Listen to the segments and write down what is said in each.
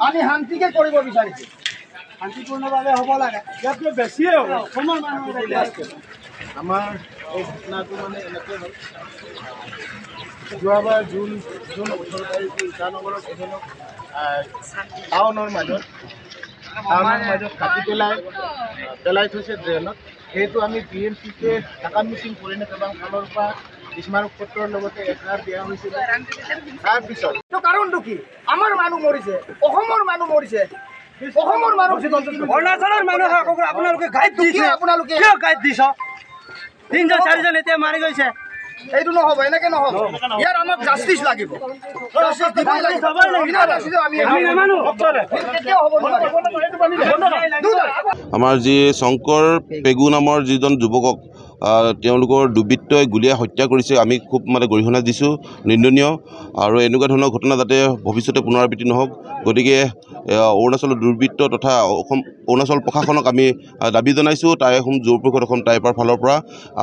আমি শান্তিকে কৰিব বিচাৰিছো শান্তিপূৰ্ণভাৱে হ'ব লাগে ইয়াতকৈ বেছিয়ে হ'ব অসমৰ মানুহে আমাৰ এই ঘটনাটো মানে এনেকৈ হ'ল যোৱাবাৰ জুন 18 তাৰিখে ইটানগৰত এজনক টাউনৰ মাজত কাটি পেলাই থৈছে ড্ৰেইনত সেইটো আমি PMCকে টাকা মিচিং পৰিণে কেৱল ফালৰ পৰা স্মাৰক পত্ৰৰ লগতে একাৰ দিয়া হৈছিল তাৰপিছত কাৰণটো কি আমাৰ মানুহ মৰিছে অসমৰ মানুহ মৰিছে অসমৰ মানুহ অৰুণাচলৰ মানুহ আপোনালোকে গাইড দিছে আপোনালোকে কিয় গাইড দিছ 3-4জন এতিয়া মাৰি গৈছে এইটো নহব এনেকে নহব ইয়াৰ আমাক জাস্টিস লাগিব জাস্টিস দিব লাগিব আমি নামানো আমাৰ যি শংকৰ পেগু নামৰ যিজন যুৱকক তেওঁলোকৰ দুৰ্বৃত্তই গুলীয়াই হত্যা কৰিছে আমি খুব মানে গৰিহণা দিছোঁ নিন্দনীয় আৰু এনেকুৱা ধৰণৰ ঘটনা যাতে ভৱিষ্যতে পুনৰাবৃত্তি নহওক গতিকে অৰুণাচলৰ দুৰ্বৃত্ত তথা অৰুণাচল প্ৰশাসনক আমি দাবী জনাইছোঁ তাই জোৰ পৰিষদ এখন টাইপৰ ফালৰ পৰা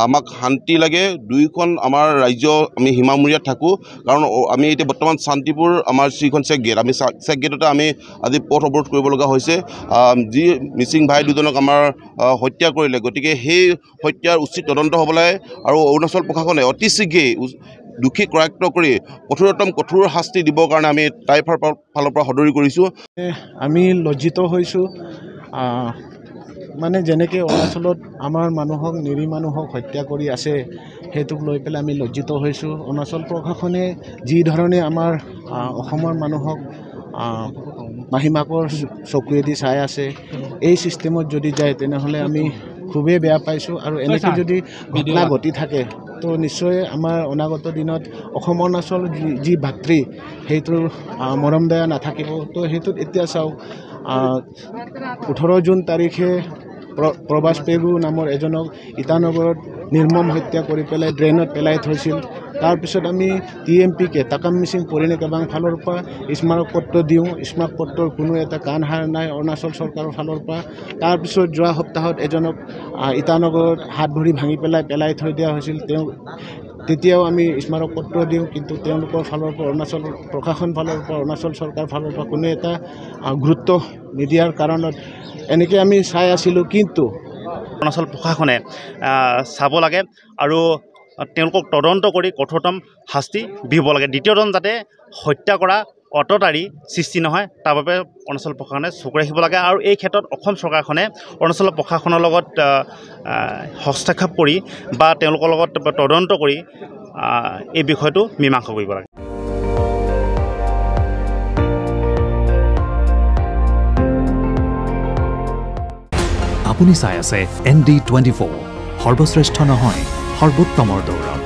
আমাক শান্তি লাগে দুইখন আমাৰ ৰাজ্য আমি সীমামূৰীয়াত থাকোঁ কাৰণ আমি এতিয়া বৰ্তমান শান্তিপুৰ আমাৰ যিখন চেক গেট আমি চেক গেটতে আমি আজি পথ অৱৰোধ কৰিব লগা হৈছে যি মিচিং ভাই দুজনক আমাৰ হত্যা কৰিলে গতিকে সেই হত্যাৰ উচিত তদন্ত হ'ব লাগে আৰু অৰুণাচল প্ৰশাসনে অতি শীঘ্ৰেই দুখী কৰায়ত্ব কৰি কঠোৰ শাস্তি দিবৰ কাৰণে আমি টাইফাৰ ফালৰ পৰা সদৰি কৰিছোঁ আমি লজ্জিত হৈছোঁ মানে যেনেকৈ অৰুণাচলত আমাৰ মানুহক নিৰী মানুহক হত্যা কৰি আছে সেইটোক লৈ পেলাই আমি লজ্জিত হৈছোঁ অৰুণাচল প্ৰশাসনে যি ধৰণে আমাৰ অসমৰ মানুহক মাহীমাকৰ চকুৱেদি চাই আছে এই চিষ্টেমত যদি যায় তেনেহ'লে আমি খুবেই বেয়া পাইছোঁ আৰু এনেকৈ যদি ঘটনা ঘটি থাকে তো নিশ্চয় আমাৰ অনাগত দিনত অসম অৰুণাচল যি ভাতৃ সেইটোৰ মৰম দয়া নাথাকিব তো সেইটোত এতিয়া চাওক 18 জুন তাৰিখে প্ৰবাস পেগু নামৰ এজনক ইটানগৰত নিৰ্মম হত্যা কৰি পেলাই ড্ৰেইনত পেলাই থৈছিল তাৰপিছত আমি TMPকে টাকাম মিচিং পৰিণে কেবাং ফালৰ পৰা স্মাৰক পত্ৰ দিওঁ স্মাৰক পত্ৰৰ কোনো এটা কাণ হাৰ নাই অৰুণাচল চৰকাৰৰ ফালৰ পৰা তাৰপিছত যোৱা সপ্তাহত এজনক ইটানগৰত হাত ভৰি ভাঙি পেলাই থৈ দিয়া হৈছিল তেতিয়াও আমি স্মাৰক পত্ৰ দিওঁ কিন্তু তেওঁলোকৰ ফালৰ পৰা অৰুণাচল প্ৰশাসন ফালৰ পৰা অৰুণাচল চৰকাৰ ফালৰ পৰা কোনো এটা গুৰুত্ব নিদিয়াৰ কাৰণত এনেকৈ আমি চাই আছিলোঁ কিন্তু অৰুণাচল প্ৰশাসনে চাব লাগে আৰু তেওঁলোকক তদন্ত কৰি কঠোৰতম শাস্তি দিব লাগে দ্বিতীয়জন যাতে হত্যা কৰা অটতাৰি সৃষ্টি নহয় তাৰ বাবে অৰুণাচল প্ৰশাসনে চকু ৰাখিব লাগে আৰু এই ক্ষেত্ৰত অসম চৰকাৰখনে অৰুণাচল প্ৰশাসনৰ লগত হস্তক্ষেপ কৰি বা তেওঁলোকৰ লগত তদন্ত কৰি এই বিষয়টো মীমাংসা কৰিব লাগে আপুনি চাই আছে ND24 সৰ্বশ্ৰেষ্ঠ নহয় সৰ্বোত্তমৰ দৌৰত